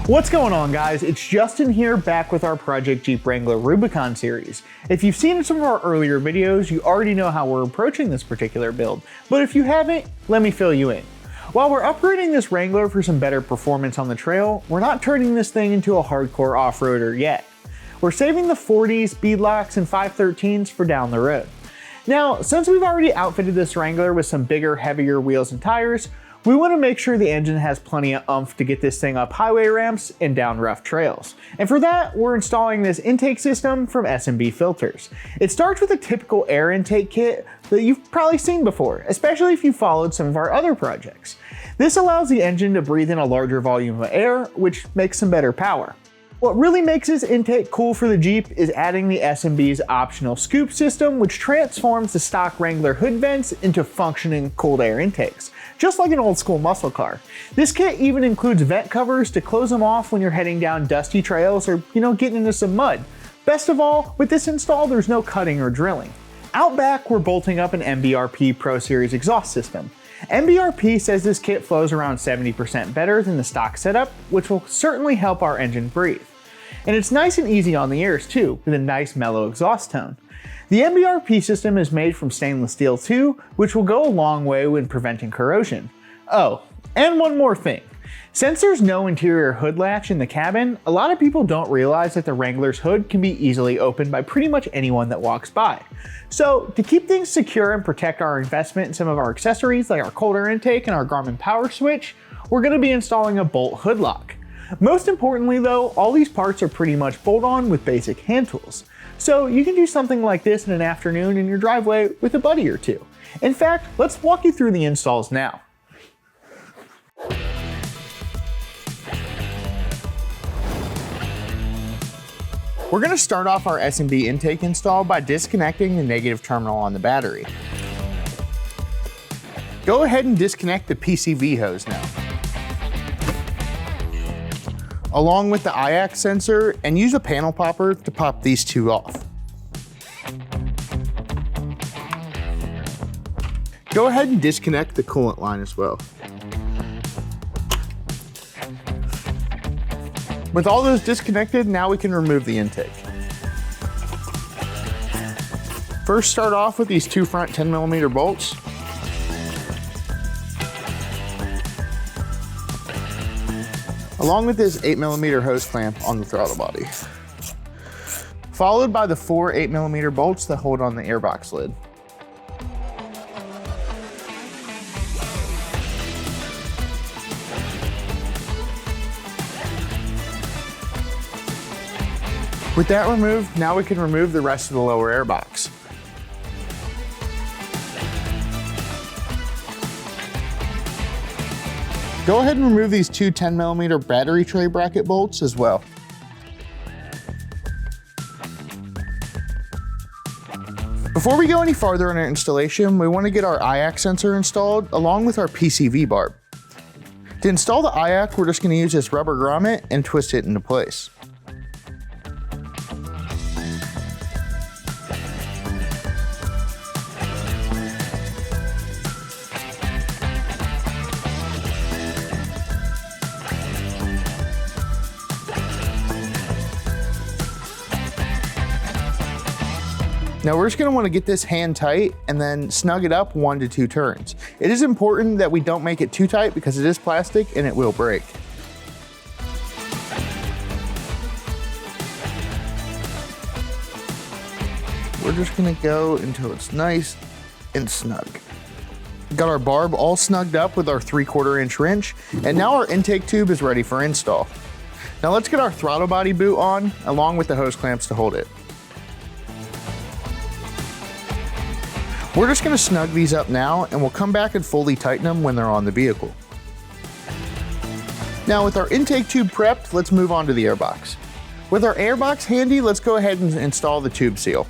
What's going on, guys? It's Justin here, back with our Project Jeep Wrangler Rubicon series. If you've seen some of our earlier videos, you already know how we're approaching this particular build, but if you haven't, let me fill you in. While we're upgrading this Wrangler for some better performance on the trail, we're not turning this thing into a hardcore off-roader yet. We're saving the 40s, beadlocks, and 513s for down the road. Now, since we've already outfitted this Wrangler with some bigger, heavier wheels and tires, we want to make sure the engine has plenty of oomph to get this thing up highway ramps and down rough trails. And for that, we're installing this intake system from S&B Filters. It starts with a typical air intake kit that you've probably seen before, especially if you followed some of our other projects. This allows the engine to breathe in a larger volume of air, which makes some better power. What really makes this intake cool for the Jeep is adding the S&B's optional scoop system, which transforms the stock Wrangler hood vents into functioning cold air intakes, just like an old school muscle car. This kit even includes vent covers to close them off when you're heading down dusty trails or, getting into some mud. Best of all, with this install, there's no cutting or drilling. Out back, we're bolting up an MBRP Pro Series exhaust system. MBRP says this kit flows around 70% better than the stock setup, which will certainly help our engine breathe. And it's nice and easy on the ears too, with a nice mellow exhaust tone. The MBRP system is made from stainless steel too, which will go a long way when preventing corrosion. Oh, and one more thing. Since there's no interior hood latch in the cabin, a lot of people don't realize that the Wrangler's hood can be easily opened by pretty much anyone that walks by. So to keep things secure and protect our investment in some of our accessories like our cold air intake and our Garmin power switch, we're going to be installing a bolt hood lock. Most importantly though, all these parts are pretty much bolt-on with basic hand tools. So you can do something like this in an afternoon in your driveway with a buddy or two. In fact, let's walk you through the installs now. We're going to start off our S&B intake install by disconnecting the negative terminal on the battery. Go ahead and disconnect the PCV hose now, along with the IAC sensor, and use a panel popper to pop these two off. Go ahead and disconnect the coolant line as well. With all those disconnected, now we can remove the intake. First, start off with these two front 10mm bolts. Along with this 8mm hose clamp on the throttle body. Followed by the four 8mm bolts that hold on the airbox lid. With that removed, now we can remove the rest of the lower airbox. Go ahead and remove these two 10mm battery tray bracket bolts as well. Before we go any farther in our installation, we want to get our IAC sensor installed along with our PCV barb. To install the IAC, we're just going to use this rubber grommet and twist it into place. Now we're just going to want to get this hand tight and then snug it up 1 to 2 turns. It is important that we don't make it too tight because it is plastic and it will break. We're just going to go until it's nice and snug. Got our barb all snugged up with our 3/4 inch wrench, and now our intake tube is ready for install. Now let's get our throttle body boot on along with the hose clamps to hold it. We're just going to snug these up now, and we'll come back and fully tighten them when they're on the vehicle. Now with our intake tube prepped, let's move on to the airbox. With our airbox handy, let's go ahead and install the tube seal.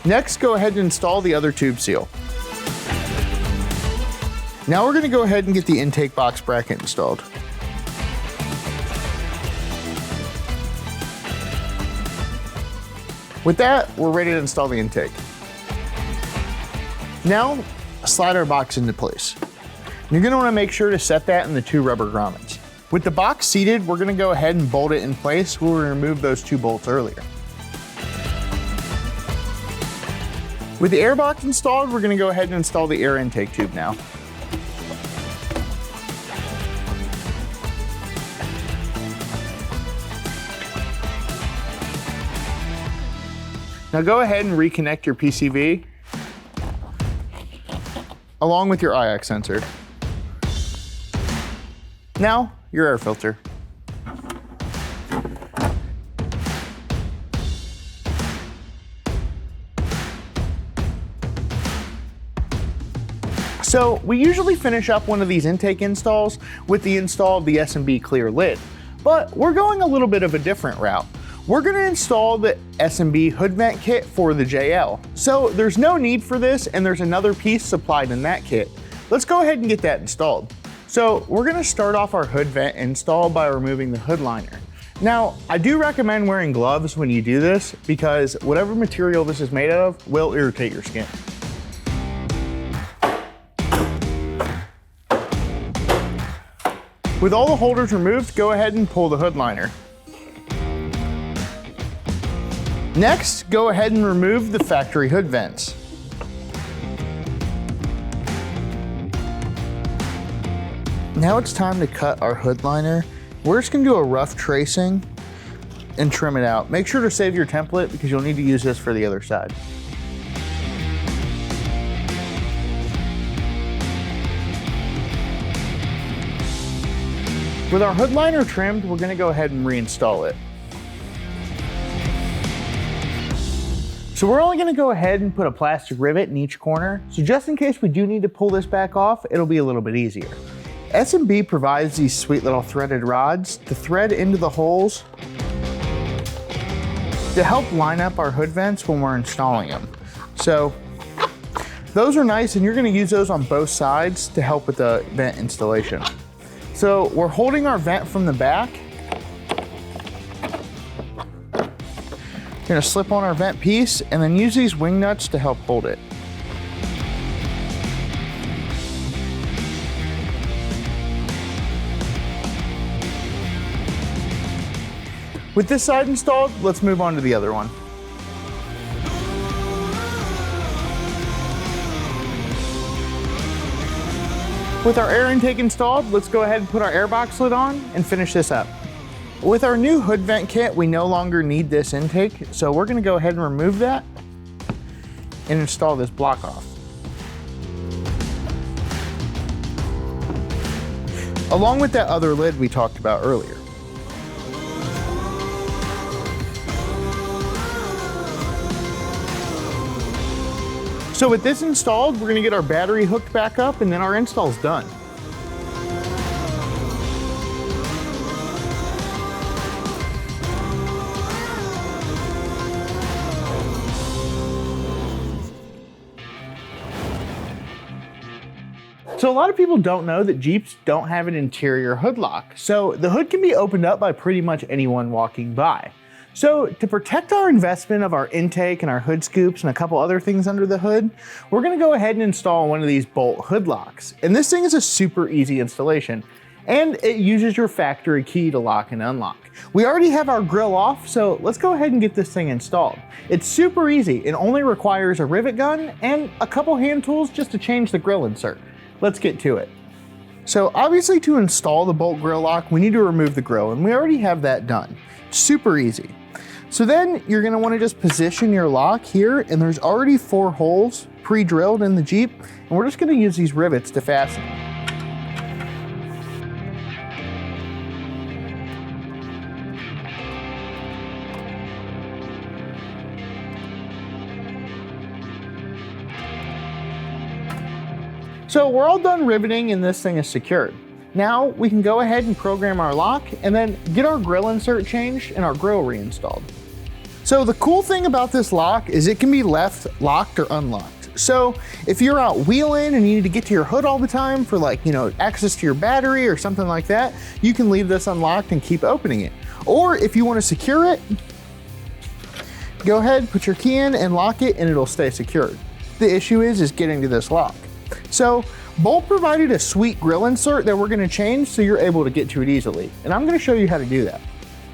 Next, go ahead and install the other tube seal. Now we're going to go ahead and get the intake box bracket installed. With that, we're ready to install the intake. Now, slide our box into place. You're gonna wanna make sure to set that in the 2 rubber grommets. With the box seated, we're gonna go ahead and bolt it in place where we removed those 2 bolts earlier. With the air box installed, we're gonna go ahead and install the air intake tube now. Now go ahead and reconnect your PCV along with your IX sensor. Now, your air filter. So we usually finish up one of these intake installs with the install of the S&B clear lid, but we're going a little bit of a different route. We're gonna install the S&B hood vent kit for the JL. So there's no need for this, and there's another piece supplied in that kit. Let's go ahead and get that installed. So we're gonna start off our hood vent install by removing the hood liner. Now, I do recommend wearing gloves when you do this because whatever material this is made of will irritate your skin. With all the holders removed, go ahead and pull the hood liner. Next, go ahead and remove the factory hood vents. Now it's time to cut our hood liner. We're just gonna do a rough tracing and trim it out. Make sure to save your template because you'll need to use this for the other side. With our hood liner trimmed, we're gonna go ahead and reinstall it. So we're only gonna go ahead and put a plastic rivet in each corner, so just in case we do need to pull this back off, it'll be a little bit easier. S&B provides these sweet little threaded rods to thread into the holes to help line up our hood vents when we're installing them. So those are nice, and you're gonna use those on both sides to help with the vent installation. So we're holding our vent from the back. We're gonna slip on our vent piece and then use these wing nuts to help hold it. With this side installed, let's move on to the other one. With our air intake installed, let's go ahead and put our air box lid on and finish this up. With our new hood vent kit, we no longer need this intake, so we're gonna go ahead and remove that and install this block off. Along with that other lid we talked about earlier. So with this installed, we're gonna get our battery hooked back up and then our install's done. So a lot of people don't know that Jeeps don't have an interior hood lock. So the hood can be opened up by pretty much anyone walking by. So to protect our investment of our intake and our hood scoops and a couple other things under the hood, we're gonna go ahead and install one of these bolt hood locks. And this thing is a super easy installation, and it uses your factory key to lock and unlock. We already have our grill off, so let's go ahead and get this thing installed. It's super easy. It only requires a rivet gun and a couple hand tools just to change the grill insert. Let's get to it. So obviously to install the bolt grill lock, we need to remove the grill, and we already have that done. Super easy. So then you're gonna wanna just position your lock here, and there's already 4 holes pre-drilled in the Jeep, and we're just gonna use these rivets to fasten. So we're all done riveting and this thing is secured. Now we can go ahead and program our lock and then get our grill insert changed and our grill reinstalled. So the cool thing about this lock is it can be left locked or unlocked. So if you're out wheeling and you need to get to your hood all the time for access to your battery or something like that, you can leave this unlocked and keep opening it. Or if you want to secure it, go ahead, put your key in and lock it and it'll stay secured. The issue is getting to this lock. So Bolt provided a sweet grill insert that we're gonna change so you're able to get to it easily. And I'm gonna show you how to do that.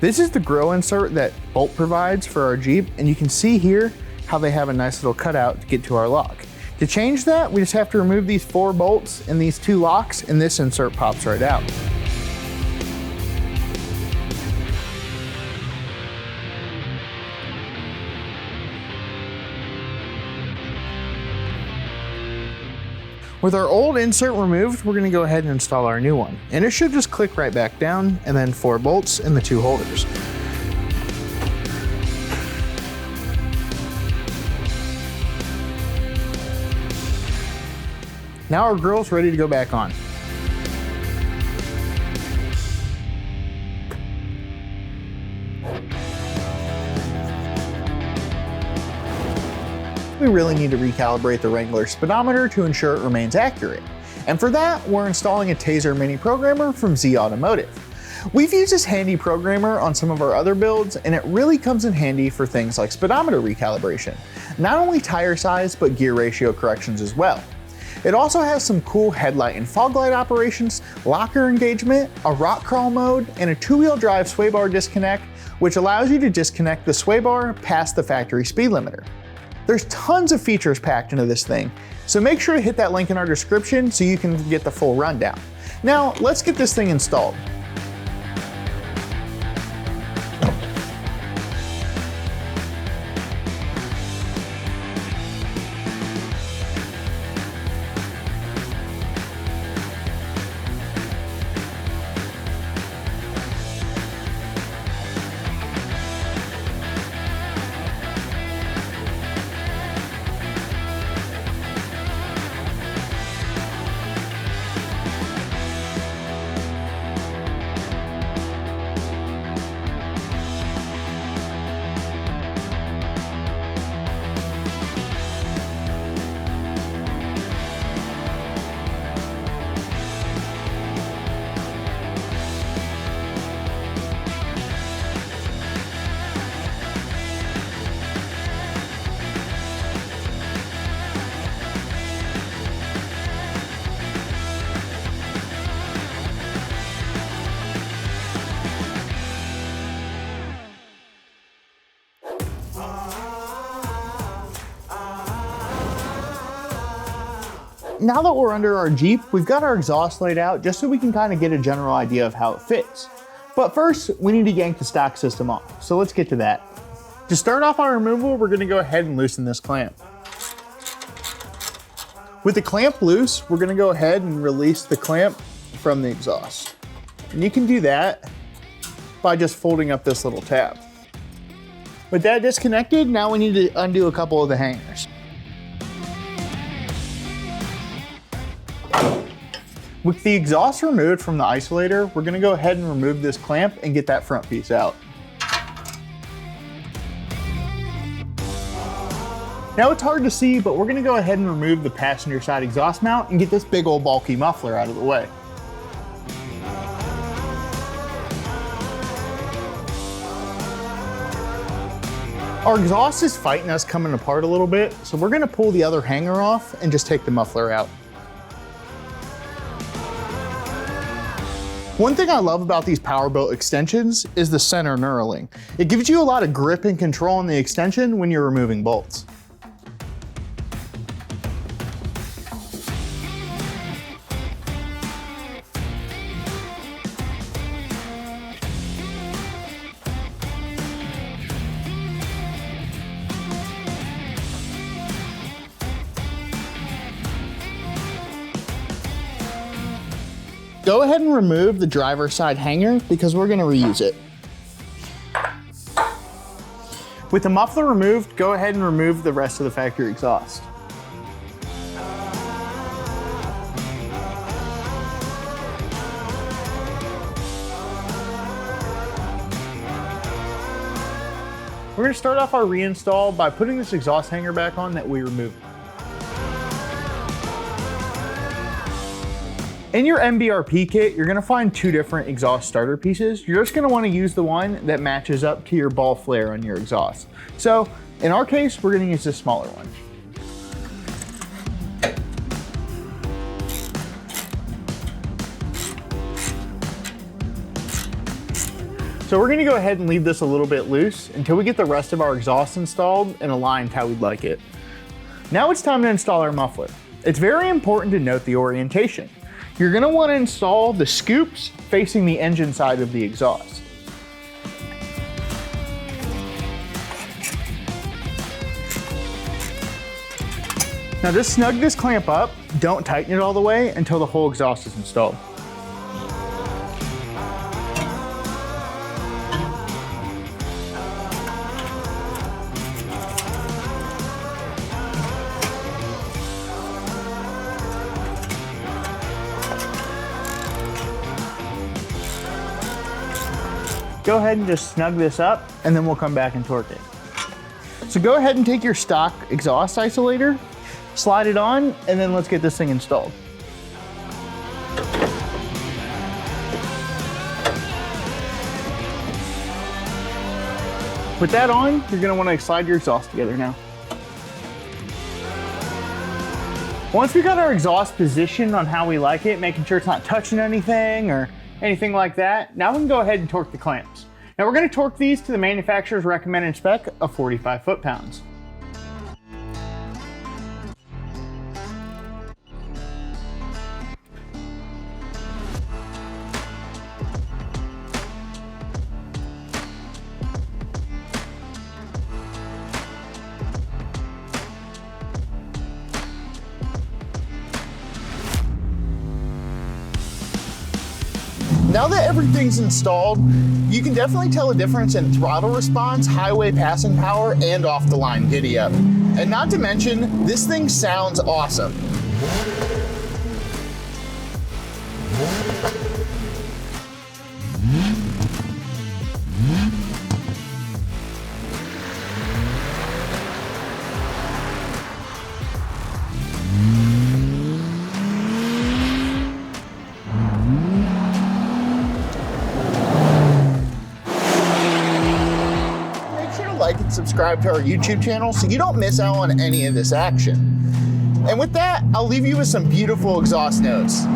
This is the grill insert that Bolt provides for our Jeep, and you can see here how they have a nice little cutout to get to our lock. To change that, we just have to remove these 4 bolts and these 2 locks, and this insert pops right out. With our old insert removed, we're gonna go ahead and install our new one. And it should just click right back down, and then 4 bolts and the 2 holders. Now our grill's ready to go back on. We really need to recalibrate the Wrangler speedometer to ensure it remains accurate. And for that, we're installing a Taser mini programmer from Z Automotive. We've used this handy programmer on some of our other builds, and it really comes in handy for things like speedometer recalibration. Not only tire size, but gear ratio corrections as well. It also has some cool headlight and fog light operations, locker engagement, a rock crawl mode, and a 2-wheel drive sway bar disconnect, which allows you to disconnect the sway bar past the factory speed limiter. There's tons of features packed into this thing, so make sure to hit that link in our description so you can get the full rundown. Now, let's get this thing installed. Now that we're under our Jeep, we've got our exhaust laid out just so we can kind of get a general idea of how it fits. But first, we need to yank the stock system off, so let's get to that. To start off our removal, we're gonna go ahead and loosen this clamp. With the clamp loose, we're gonna go ahead and release the clamp from the exhaust. And you can do that by just folding up this little tab. With that disconnected, now we need to undo a couple of the hangers. With the exhaust removed from the isolator, we're gonna go ahead and remove this clamp and get that front piece out. Now it's hard to see, but we're gonna go ahead and remove the passenger side exhaust mount and get this big old bulky muffler out of the way. Our exhaust is fighting us coming apart a little bit, so we're gonna pull the other hanger off and just take the muffler out. One thing I love about these Powerbolt extensions is the center knurling. It gives you a lot of grip and control on the extension when you're removing bolts. Go ahead and remove the driver's side hanger because we're gonna reuse it. With the muffler removed, go ahead and remove the rest of the factory exhaust. We're gonna start off our reinstall by putting this exhaust hanger back on that we removed. In your MBRP kit, you're gonna find 2 different exhaust starter pieces. You're just gonna wanna use the one that matches up to your ball flare on your exhaust. So in our case, we're gonna use this smaller one. So we're gonna go ahead and leave this a little bit loose until we get the rest of our exhaust installed and aligned how we'd like it. Now it's time to install our muffler. It's very important to note the orientation. You're gonna wanna install the scoops facing the engine side of the exhaust. Now just snug this clamp up, don't tighten it all the way until the whole exhaust is installed. Go ahead and just snug this up and then we'll come back and torque it. So go ahead and take your stock exhaust isolator, slide it on, and then let's get this thing installed. With that on, you're gonna wanna slide your exhaust together now. Once we got our exhaust positioned on how we like it, making sure it's not touching anything or anything like that, now we can go ahead and torque the clamps. Now we're gonna torque these to the manufacturer's recommended spec of 45 foot-pounds. Now that everything's installed, you can definitely tell a difference in throttle response, highway passing power, and off-the-line giddy-up. And not to mention, this thing sounds awesome. Like and subscribe to our YouTube channel so you don't miss out on any of this action. And with that, I'll leave you with some beautiful exhaust notes.